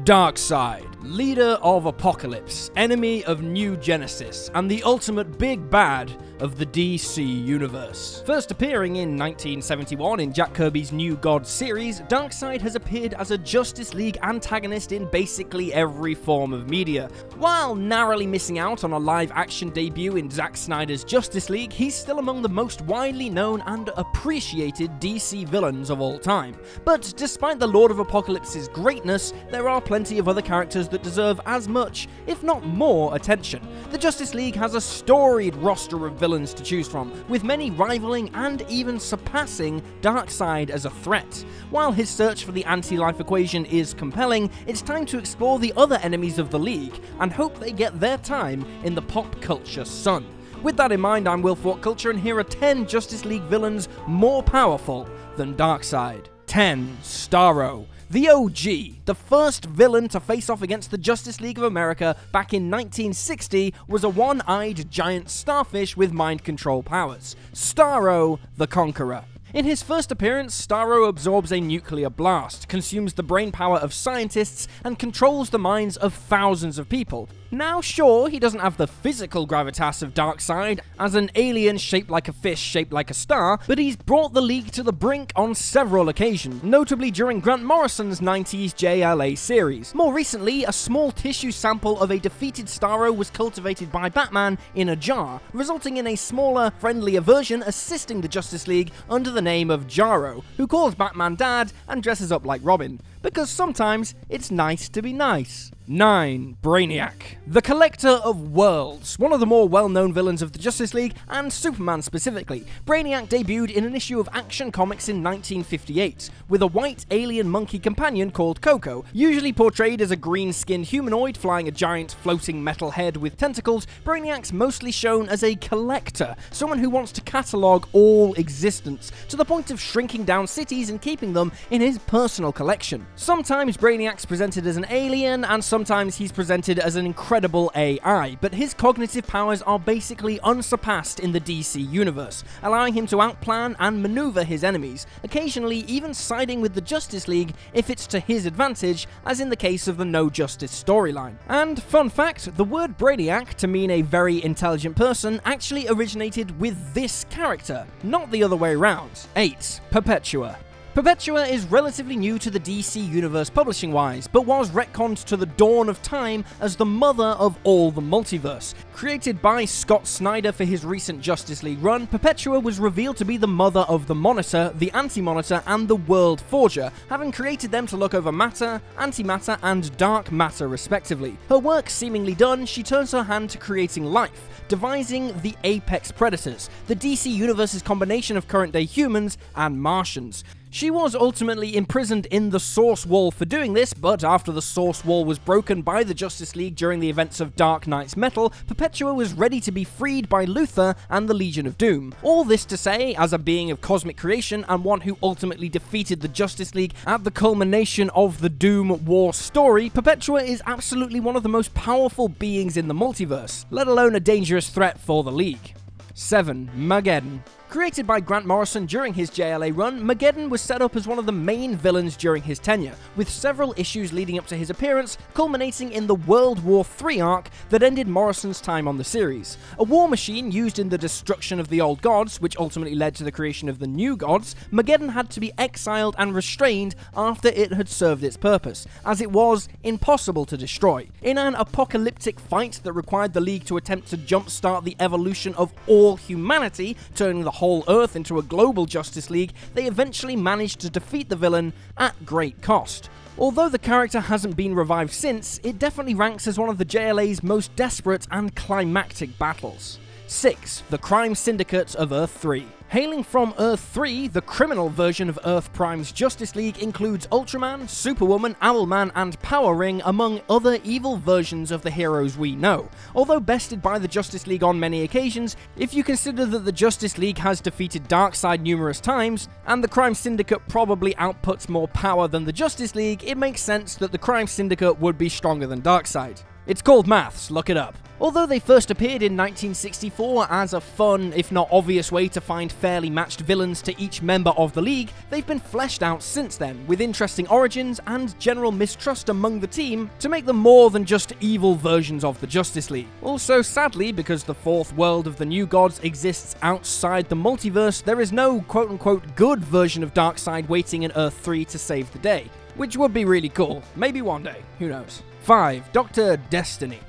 Darkseid, leader of Apokolips, enemy of New Genesis, and the ultimate big bad of the DC universe. First appearing in 1971 in Jack Kirby's New Gods series, Darkseid has appeared as a Justice League antagonist in basically every form of media. While narrowly missing out on a live-action debut in Zack Snyder's Justice League, he's still among the most widely known and appreciated DC villains of all time. But despite the Lord of Apokolips's greatness, there are plenty of other characters that deserve as much, if not more, attention. The Justice League has a storied roster of villains to choose from, with many rivaling and even surpassing Darkseid as a threat. While his search for the anti-life equation is compelling, it's time to explore the other enemies of the League, and hope they get their time in the pop culture sun. With that in mind, I'm Will Fort Culture, and here are 10 Justice League villains more powerful than Darkseid. 10. Starro. The OG, the first villain to face off against the Justice League of America back in 1960, was a one-eyed giant starfish with mind control powers. Starro the Conqueror. In his first appearance, Starro absorbs a nuclear blast, consumes the brainpower of scientists, and controls the minds of thousands of people. Now, sure, he doesn't have the physical gravitas of Darkseid, as an alien shaped like a fish shaped like a star, but he's brought the League to the brink on several occasions, notably during Grant Morrison's 90s JLA series. More recently, a small tissue sample of a defeated Starro was cultivated by Batman in a jar, resulting in a smaller, friendlier version assisting the Justice League under the name of Jarro, who calls Batman Dad and dresses up like Robin. Because sometimes it's nice to be nice. 9. Brainiac. The Collector of Worlds, one of the more well-known villains of the Justice League, and Superman specifically. Brainiac debuted in an issue of Action Comics in 1958, with a white alien monkey companion called Coco. Usually portrayed as a green-skinned humanoid flying a giant floating metal head with tentacles, Brainiac's mostly shown as a collector, someone who wants to catalogue all existence, to the point of shrinking down cities and keeping them in his personal collection. Sometimes Brainiac's presented as an alien, and sometimes he's presented as an incredible AI, but his cognitive powers are basically unsurpassed in the DC universe, allowing him to outplan and maneuver his enemies, occasionally even siding with the Justice League if it's to his advantage, as in the case of the No Justice storyline. And fun fact, the word Brainiac, to mean a very intelligent person, actually originated with this character, not the other way around. 8. Perpetua. Perpetua is relatively new to the DC universe publishing-wise, but was retconned to the dawn of time as the mother of all the multiverse. Created by Scott Snyder for his recent Justice League run, Perpetua was revealed to be the mother of the Monitor, the Anti-Monitor, and the World Forger, having created them to look over matter, antimatter, and dark matter respectively. Her work seemingly done, she turns her hand to creating life, devising the Apex Predators, the DC universe's combination of current-day humans and Martians. She was ultimately imprisoned in the Source Wall for doing this, but after the Source Wall was broken by the Justice League during the events of Dark Knight's Metal, Perpetua was ready to be freed by Luthor and the Legion of Doom. All this to say, as a being of cosmic creation and one who ultimately defeated the Justice League at the culmination of the Doom War story, Perpetua is absolutely one of the most powerful beings in the multiverse, let alone a dangerous threat for the League. 7. Mageddon. Created by Grant Morrison during his JLA run, Mageddon was set up as one of the main villains during his tenure, with several issues leading up to his appearance, culminating in the World War III arc that ended Morrison's time on the series. A war machine used in the destruction of the old gods, which ultimately led to the creation of the new gods, Mageddon had to be exiled and restrained after it had served its purpose, as it was impossible to destroy. In an apocalyptic fight that required the League to attempt to jumpstart the evolution of all humanity, turning the whole Earth into a global Justice League, they eventually managed to defeat the villain at great cost. Although the character hasn't been revived since, it definitely ranks as one of the JLA's most desperate and climactic battles. 6. The Crime Syndicate of Earth 3. Hailing from Earth 3, the criminal version of Earth Prime's Justice League includes Ultraman, Superwoman, Owlman, and Power Ring, among other evil versions of the heroes we know. Although bested by the Justice League on many occasions, if you consider that the Justice League has defeated Darkseid numerous times, and the Crime Syndicate probably outputs more power than the Justice League, it makes sense that the Crime Syndicate would be stronger than Darkseid. It's called maths, look it up. Although they first appeared in 1964 as a fun, if not obvious way to find fairly matched villains to each member of the League, they've been fleshed out since then, with interesting origins and general mistrust among the team to make them more than just evil versions of the Justice League. Also, sadly, because the fourth world of the New Gods exists outside the multiverse, there is no quote-unquote good version of Darkseid waiting in Earth 3 to save the day, which would be really cool. Maybe one day, who knows. 5. Dr. Destiny.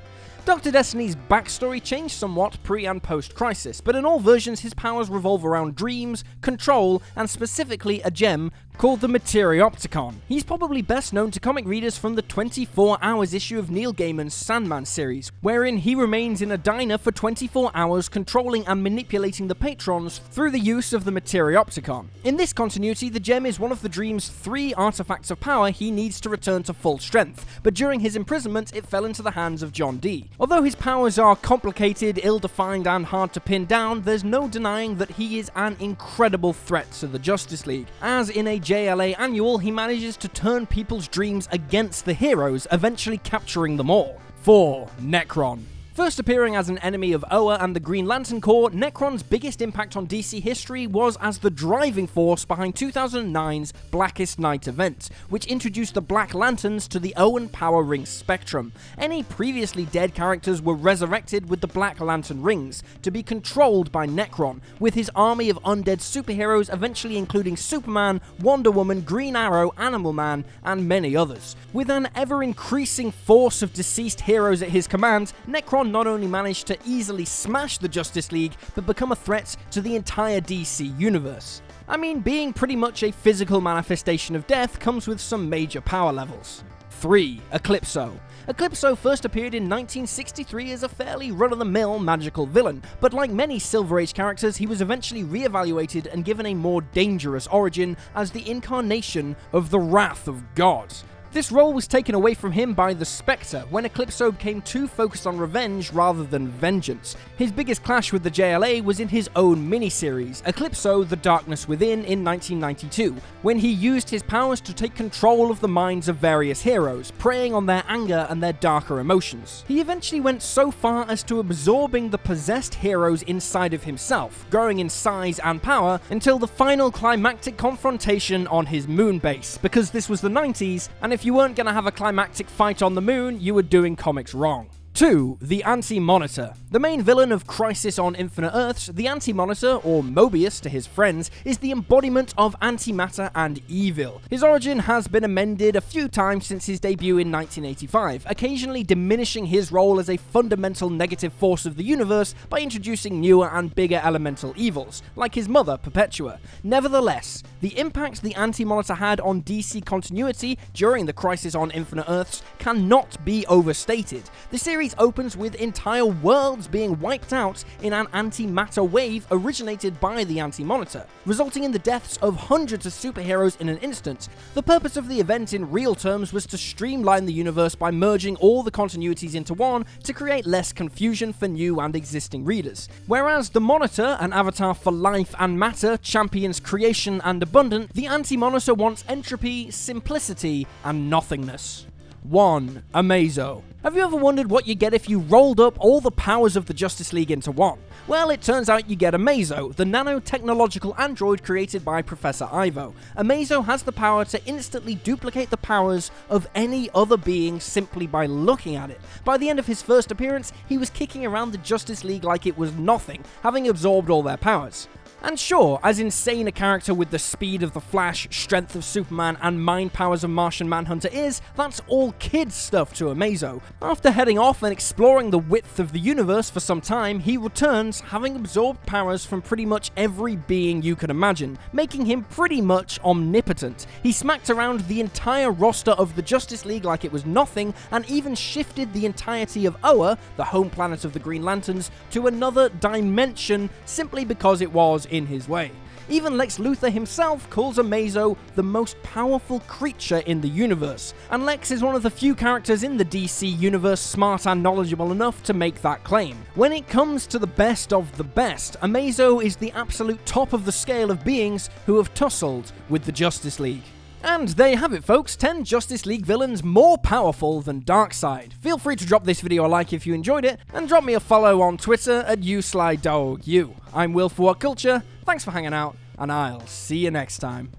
Dr. Destiny's backstory changed somewhat pre- and post-Crisis, but in all versions his powers revolve around dreams, control, and specifically a gem called the Materiopticon. He's probably best known to comic readers from the 24 Hours issue of Neil Gaiman's Sandman series, wherein he remains in a diner for 24 hours controlling and manipulating the patrons through the use of the Materiopticon. In this continuity, the gem is one of the Dream's 3 artifacts of power he needs to return to full strength, but during his imprisonment it fell into the hands of John Dee. Although his powers are complicated, ill-defined, and hard to pin down, there's no denying that he is an incredible threat to the Justice League, as in a JLA annual he manages to turn people's dreams against the heroes, eventually capturing them all. 4. Nekron. First appearing as an enemy of Oa and the Green Lantern Corps, Nekron's biggest impact on DC history was as the driving force behind 2009's Blackest Night event, which introduced the Black Lanterns to the Oan power ring spectrum. Any previously dead characters were resurrected with the Black Lantern rings, to be controlled by Nekron, with his army of undead superheroes eventually including Superman, Wonder Woman, Green Arrow, Animal Man, and many others. With an ever-increasing force of deceased heroes at his command, Nekron not only managed to easily smash the Justice League, but become a threat to the entire DC universe. I mean, being pretty much a physical manifestation of death comes with some major power levels. 3. Eclipso. Eclipso first appeared in 1963 as a fairly run-of-the-mill magical villain, but like many Silver Age characters, he was eventually re-evaluated and given a more dangerous origin as the incarnation of the Wrath of God. This role was taken away from him by the Spectre, when Eclipso became too focused on revenge rather than vengeance. His biggest clash with the JLA was in his own miniseries, Eclipso: The Darkness Within, in 1992, when he used his powers to take control of the minds of various heroes, preying on their anger and their darker emotions. He eventually went so far as to absorbing the possessed heroes inside of himself, growing in size and power until the final climactic confrontation on his moon base, because this was the 90s, and if you weren't going to have a climactic fight on the moon, you were doing comics wrong. 2. The Anti-Monitor. The main villain of Crisis on Infinite Earths, the Anti-Monitor, or Mobius to his friends, is the embodiment of antimatter and evil. His origin has been amended a few times since his debut in 1985, occasionally diminishing his role as a fundamental negative force of the universe by introducing newer and bigger elemental evils, like his mother, Perpetua. Nevertheless, the impact the Anti-Monitor had on DC continuity during the Crisis on Infinite Earths cannot be overstated. The series opens with entire worlds being wiped out in an antimatter wave originated by the Anti-Monitor, resulting in the deaths of hundreds of superheroes in an instant. The purpose of the event in real terms was to streamline the universe by merging all the continuities into one to create less confusion for new and existing readers. Whereas the Monitor, an avatar for life and matter, champions creation and abundance, the Anti-Monitor wants entropy, simplicity, and nothingness. 1. Amazo. Have you ever wondered what you get if you rolled up all the powers of the Justice League into one? Well, it turns out you get Amazo, the nanotechnological android created by Professor Ivo. Amazo has the power to instantly duplicate the powers of any other being simply by looking at it. By the end of his first appearance, he was kicking around the Justice League like it was nothing, having absorbed all their powers. And sure, as insane a character with the speed of the Flash, strength of Superman, and mind powers of Martian Manhunter is, that's all kids stuff to Amazo. After heading off and exploring the width of the universe for some time, he returns, having absorbed powers from pretty much every being you can imagine, making him pretty much omnipotent. He smacked around the entire roster of the Justice League like it was nothing, and even shifted the entirety of Oa, the home planet of the Green Lanterns, to another dimension simply because it was in his way. Even Lex Luthor himself calls Amazo the most powerful creature in the universe, and Lex is one of the few characters in the DC universe smart and knowledgeable enough to make that claim. When it comes to the best of the best, Amazo is the absolute top of the scale of beings who have tussled with the Justice League. And there you have it, folks. 10 Justice League villains more powerful than Darkseid. Feel free to drop this video a like if you enjoyed it, and drop me a follow on Twitter at YouSlyDogU. I'm Will for What Culture, thanks for hanging out, and I'll see you next time.